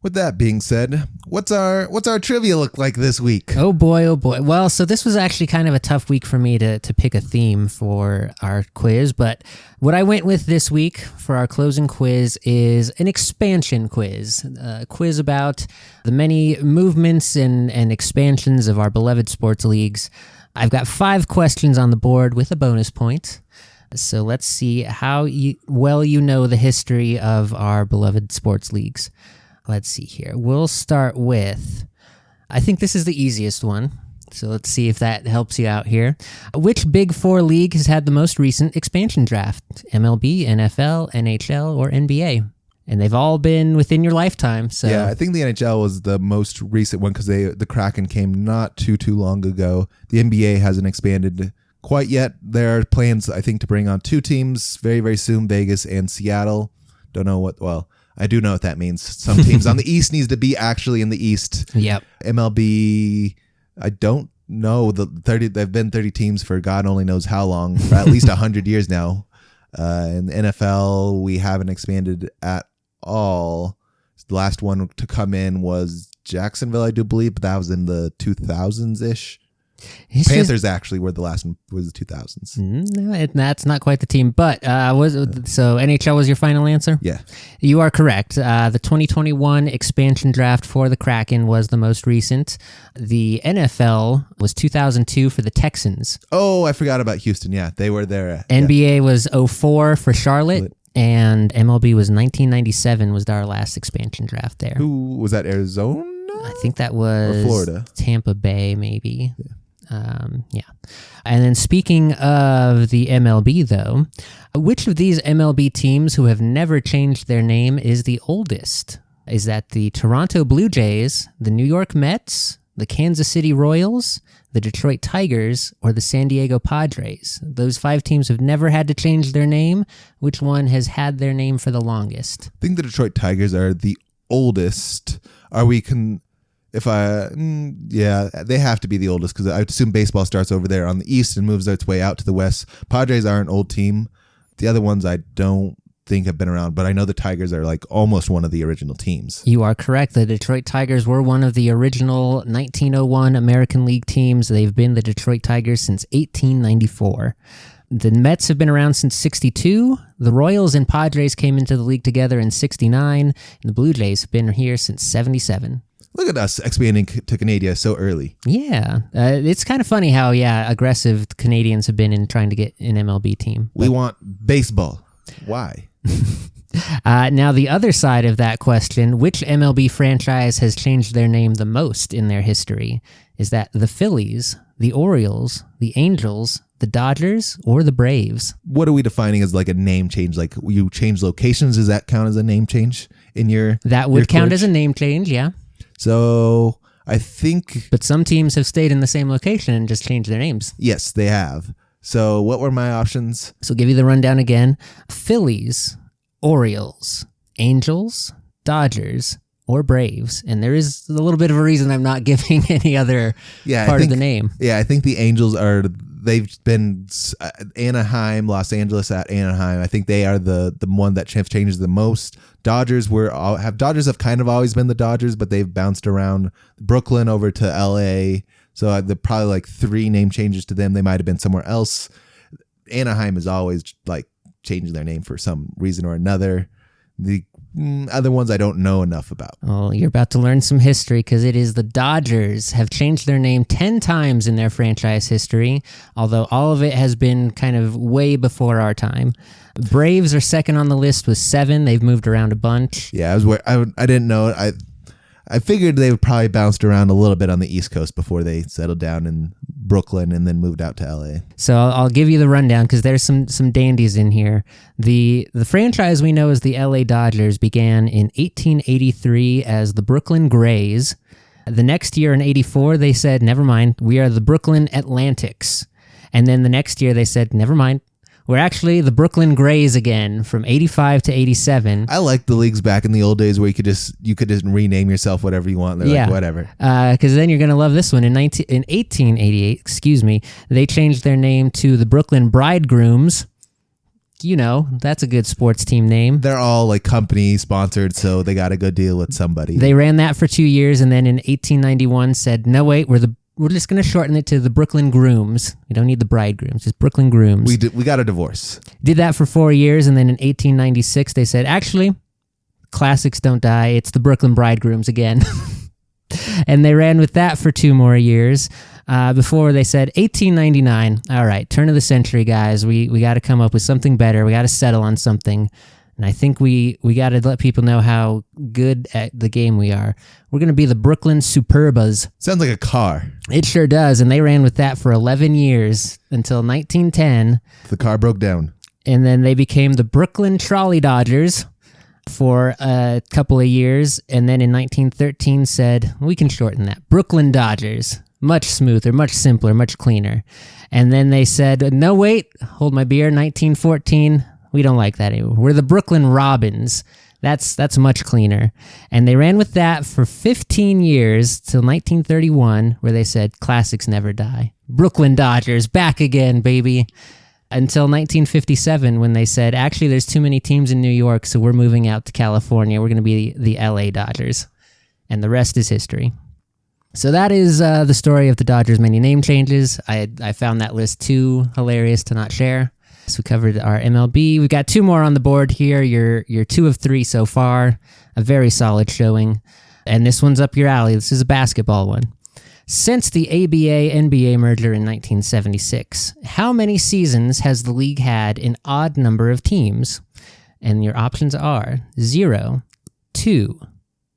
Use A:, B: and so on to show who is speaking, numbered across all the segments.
A: With that being said, what's our trivia look like this week?
B: Oh boy. Well, so this was actually kind of a tough week for me to pick a theme for our quiz, but what I went with this week for our closing quiz is an expansion quiz, a quiz about the many movements and expansions of our beloved sports leagues. I've got 5 questions on the board with a bonus point. So let's see how well you know the history of our beloved sports leagues. Let's see here. We'll start with, I think this is the easiest one. So let's see if that helps you out here. Which Big Four league has had the most recent expansion draft? MLB, NFL, NHL, or NBA? And they've all been within your lifetime. So
A: yeah, I think the NHL was the most recent one because the Kraken came not too long ago. The NBA hasn't expanded quite yet. There are plans, I think, to bring on 2 teams very, very soon, Vegas and Seattle. Don't know I do know what that means. Some teams on the East needs to be actually in the East.
B: Yep.
A: MLB, I don't know. They've been 30 teams for God only knows how long, for at least 100 years now. In the NFL, we haven't expanded at all. The last one to come in was Jacksonville, I do believe, but that was in the 2000s-ish. Panthers actually were the last one, was the 2000s.
B: No, that's not quite the team, but so NHL was your final answer?
A: Yeah.
B: You are correct. The 2021 expansion draft for the Kraken was the most recent. The NFL was 2002 for the Texans.
A: Oh, I forgot about Houston. Yeah, they were there.
B: NBA was 04 for Charlotte, and MLB was 1997 was our last expansion draft there.
A: Who was that, Arizona?
B: I think that was
A: or Florida.
B: Tampa Bay, maybe. Yeah. And then speaking of the MLB, though, which of these MLB teams who have never changed their name is the oldest? Is that the Toronto Blue Jays, the New York Mets, the Kansas City Royals, the Detroit Tigers, or the San Diego Padres? Those 5 teams have never had to change their name. Which one has had their name for the longest?
A: I think the Detroit Tigers are the oldest. They have to be the oldest because I assume baseball starts over there on the east and moves its way out to the west. Padres are an old team. The other ones I don't think have been around, but I know the Tigers are like almost one of the original teams.
B: You are correct. The Detroit Tigers were one of the original 1901 American League teams. They've been the Detroit Tigers since 1894. The Mets have been around since 62. The Royals and Padres came into the league together in 69. And the Blue Jays have been here since 77.
A: Look at us expanding to Canada so early.
B: Yeah. It's kind of funny how, aggressive Canadians have been in trying to get an MLB team.
A: We want baseball. Why?
B: Now, the other side of that question, which MLB franchise has changed their name the most in their history? Is that the Phillies, the Orioles, the Angels, the Dodgers, or the Braves?
A: What are we defining as like a name change? Like you change locations, does that count as a name change in your
B: That would count as a name change, yeah.
A: So I think...
B: But some teams have stayed in the same location and just changed their names.
A: Yes, they have. So what were my options?
B: So I'll give you the rundown again. Phillies, Orioles, Angels, Dodgers, or Braves. And there is a little bit of a reason I'm not giving any other part of the name.
A: Yeah, I think the Angels are... They've been Anaheim, Los Angeles at Anaheim. I think they are the one that changes the most. Dodgers have kind of always been the Dodgers, but they've bounced around Brooklyn over to LA. So they're probably like 3 name changes to them. They might have been somewhere else. Anaheim is always like changing their name for some reason or another. The other ones I don't know enough about.
B: Oh, you're about to learn some history because it is the Dodgers have changed their name 10 times in their franchise history, although all of it has been kind of way before our time. Braves are second on the list with 7. They've moved around a bunch.
A: Yeah, I didn't know. I figured they would probably bounced around a little bit on the East Coast before they settled down in Brooklyn and then moved out to LA.
B: So I'll give you the rundown because there's some dandies in here. The franchise we know as the LA Dodgers began in 1883 as the Brooklyn Grays. The next year in 84, they said, never mind, we are the Brooklyn Atlantics. And then the next year they said, never mind, we're actually the Brooklyn Grays again from 85 to 87.
A: I like the leagues back in the old days where you could just rename yourself whatever you want. They're like, whatever.
B: Because then you're going to love this one. In 1888, they changed their name to the Brooklyn Bridegrooms. that's a good sports team name.
A: They're all like company sponsored, so they got a good deal with somebody.
B: They ran that for 2 years, and then in 1891 said, no, wait, we're just going to shorten it to the Brooklyn Grooms. We don't need the bridegrooms, just Brooklyn Grooms.
A: We got a divorce.
B: Did that for 4 years, and then in 1896 they said, actually, classics don't die. It's the Brooklyn Bridegrooms again. And they ran with that for 2 more years before they said 1899. All right, turn of the century, guys. We got to come up with something better. We got to settle on something. And I think we got to let people know how good at the game we are. We're going to be the Brooklyn Superbas.
A: Sounds like a car.
B: It sure does. And they ran with that for 11 years until 1910.
A: The car broke down.
B: And then they became the Brooklyn Trolley Dodgers for a couple of years, and then in 1913 said, we can shorten that. Brooklyn Dodgers. Much smoother, much simpler, much cleaner. And then they said, no, wait, hold my beer, 1914, we don't like that anymore. We're the Brooklyn Robins. That's much cleaner. And they ran with that for 15 years till 1931, where they said, classics never die. Brooklyn Dodgers, back again, baby. Until 1957, when they said, actually, there's too many teams in New York, so we're moving out to California. We're going to be the LA Dodgers. And the rest is history. So that is the story of the Dodgers' many name changes. I found that list too hilarious to not share. So we covered our MLB. We've got 2 more on the board here. You're 2 of 3 so far. A very solid showing. And this one's up your alley. This is a basketball one. Since the ABA-NBA merger in 1976, how many seasons has the league had an odd number of teams? And your options are 0, 2,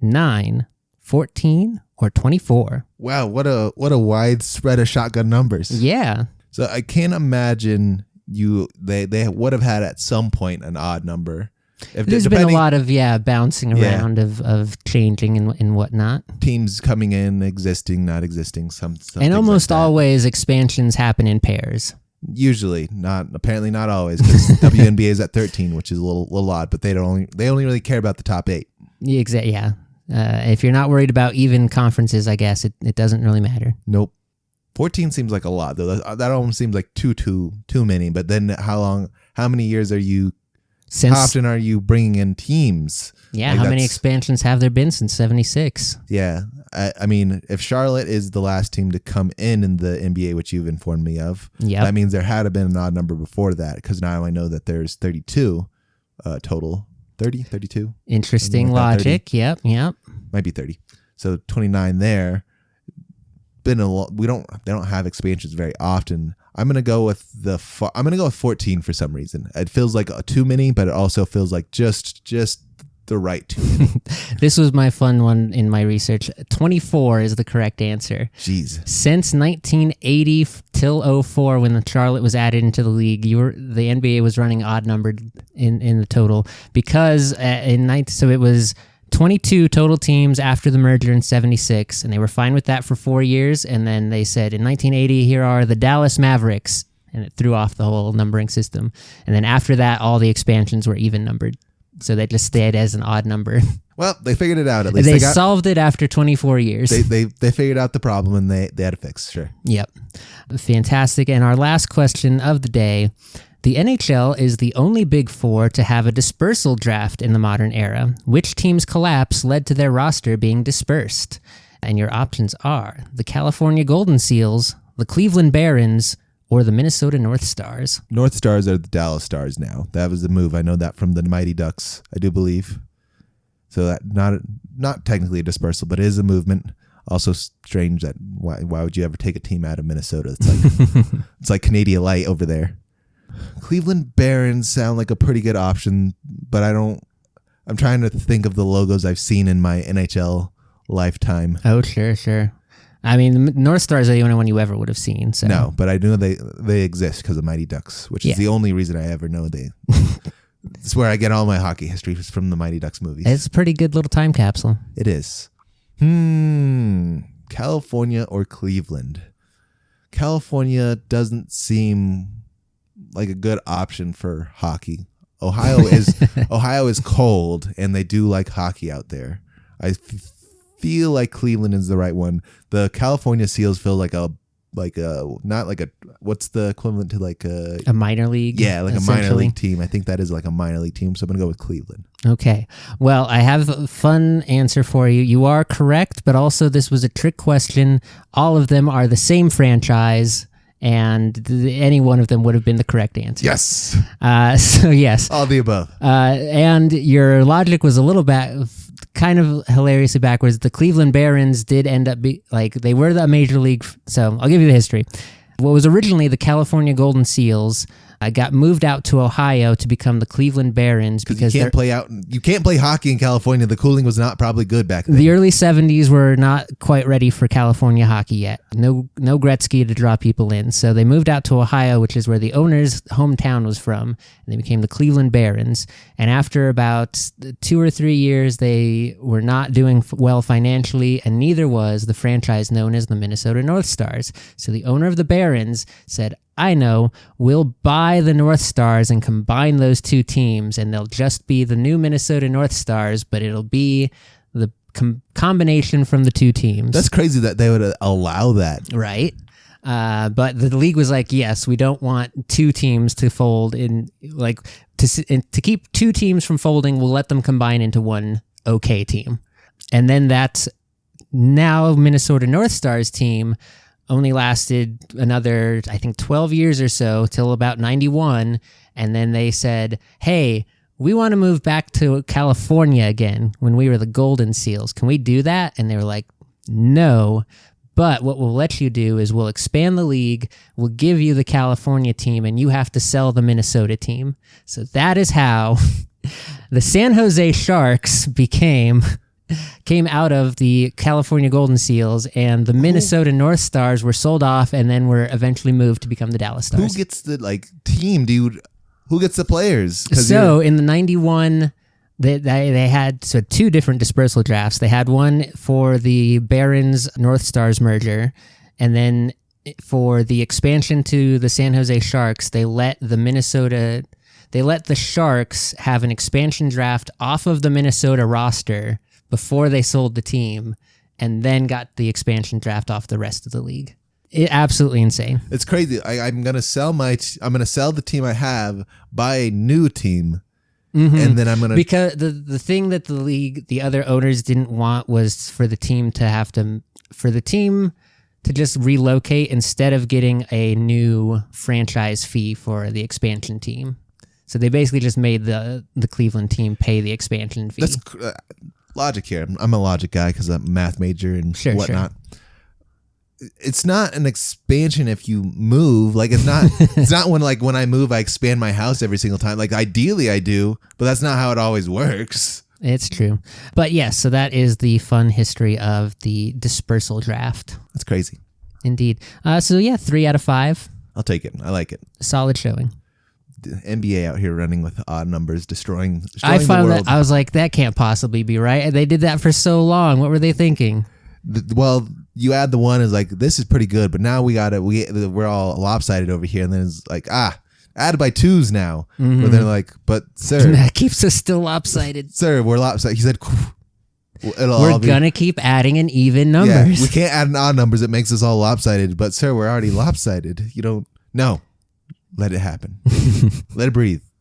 B: 9, 14, or 24.
A: Wow, what a wide spread of shotgun numbers.
B: Yeah.
A: So I can't imagine they would have had at some point an odd number.
B: There's been a lot of bouncing around of changing and whatnot.
A: Teams coming in, existing, not existing. Some
B: and almost always expansions happen in pairs.
A: Usually, apparently not always, because WNBA is at 13, which is a little odd. But they only really care about the top 8.
B: Exactly. Yeah. If you're not worried about even conferences, I guess it doesn't really matter.
A: Nope. 14 seems like a lot though. That almost seems like too many. But then how many years are you? How often are you bringing in teams?
B: Yeah, how many expansions have there been since 76?
A: Yeah, I mean, if Charlotte is the last team to come in the NBA, which you've informed me of, that means there had been an odd number before that, because now I know that there's 32 total. 30, 32?
B: Interesting logic. 30. Yep.
A: Might be 30. So 29 there. They don't have expansions very often. I'm gonna go with 14 for some reason. It feels like too many, but it also feels like just the right too many.
B: This was my fun one in my research. 24 is the correct answer.
A: Jeez.
B: Since 1980 till 04, when the Charlotte was added into the league, the NBA was running odd numbered in the total, because so it was 22 total teams after the merger in 76, and they were fine with that for 4 years. And then they said in 1980, here are the Dallas Mavericks, and it threw off the whole numbering system. And then after that, all the expansions were even numbered. So they just stayed as an odd number.
A: Well, they figured it out at least.
B: They solved it after 24 years.
A: They figured out the problem, and they had a fix, sure.
B: Yep. Fantastic. And our last question of the day. The NHL is the only Big Four to have a dispersal draft in the modern era. Which team's collapse led to their roster being dispersed? And your options are the California Golden Seals, the Cleveland Barons, or the Minnesota North Stars.
A: North Stars are the Dallas Stars now. That was the move. I know that from the Mighty Ducks, I do believe. So that not technically a dispersal, but it is a movement. Also strange that why would you ever take a team out of Minnesota? It's like Canadian Light over there. Cleveland Barons sound like a pretty good option, but I'm trying to think of the logos I've seen in my NHL lifetime.
B: Oh, sure. I mean, the North Stars are the only one you ever would have seen. So.
A: No, but I know they exist because of Mighty Ducks, which is the only reason I ever know they. It's where I get all my hockey history from the Mighty Ducks movies.
B: It's a pretty good little time capsule.
A: It is. California or Cleveland? California doesn't seem like a good option for hockey. Ohio is cold, and they do like hockey out there. I feel like Cleveland is the right one. The California Seals feel like a like a not like a what's the equivalent to like
B: a minor league.
A: Yeah, like a minor league team. I think that is like a minor league team. So I'm gonna go with Cleveland.
B: Okay. Well, I have a fun answer for you. You are correct, but also this was a trick question. All of them are the same franchise, and any one of them would have been the correct answer.
A: Yes.
B: So yes.
A: All the above.
B: And your logic was a little kind of hilariously backwards. The Cleveland Barons did end up they were the major league. So I'll give you the history. What was originally the California Golden Seals got moved out to Ohio to become the Cleveland Barons because
A: you can't play hockey in California. The cooling was not probably good back then.
B: The early 70s were not quite ready for California hockey yet. No Gretzky to draw people in. So they moved out to Ohio, which is where the owner's hometown was from, and they became the Cleveland Barons. And after about 2 or 3 years, they were not doing well financially, and neither was the franchise known as the Minnesota North Stars. So the owner of the Barons said, I know, we'll buy the North Stars and combine those two teams, and they'll just be the new Minnesota North Stars, but it'll be the combination from the two teams.
A: That's crazy that they would allow that.
B: Right. But the league was like, yes, we don't want two teams to fold in, to keep two teams from folding, we'll let them combine into one okay team. And then that now Minnesota North Stars team only lasted another, I think, 12 years or so till about 91. And then they said, hey, we want to move back to California again when we were the Golden Seals. Can we do that? And they were like, no. But what we'll let you do is we'll expand the league. We'll give you the California team and you have to sell the Minnesota team. So that is how the San Jose Sharks came out of the California Golden Seals, and the Minnesota North Stars were sold off and then were eventually moved to become the Dallas Stars.
A: Who gets the team, dude? Who gets the players?
B: So in the 91, they had two different dispersal drafts. They had one for the Barons North Stars merger, and then for the expansion to the San Jose Sharks, they let the Sharks have an expansion draft off of the Minnesota roster before they sold the team, and then got the expansion draft off the rest of the league. Absolutely insane.
A: It's crazy. I'm gonna sell the team I have, buy a new team, and then I'm gonna
B: because the thing that the other owners didn't want was for the team to just relocate instead of getting a new franchise fee for the expansion team. So they basically just made the Cleveland team pay the expansion fee.
A: That's logic here. I'm a logic guy because I'm a math major and whatnot. Sure. It's not an expansion if you move. Like it's not when I move I expand my house every single time. Like ideally I do, but that's not how it always works.
B: It's true. But yes, so that is the fun history of the dispersal draft.
A: That's crazy.
B: Indeed. So yeah, 3 out of 5.
A: I'll take it. I like it.
B: Solid showing.
A: The NBA out here running with odd numbers, destroying
B: I found
A: the world.
B: that I was like, that can't possibly be right. They did that for so long. What were they thinking?
A: Well, you add the one is like, this is pretty good, but now we're all lopsided over here, and then it's like, added by 2s now. Mm-hmm. But they're like, but sir,
B: that keeps us still lopsided.
A: Sir, we're lopsided. He said,
B: we're gonna keep adding in even numbers.
A: Yeah, we can't add in odd numbers. It makes us all lopsided. But sir, we're already lopsided. You don't. No. Let it happen. Let it breathe.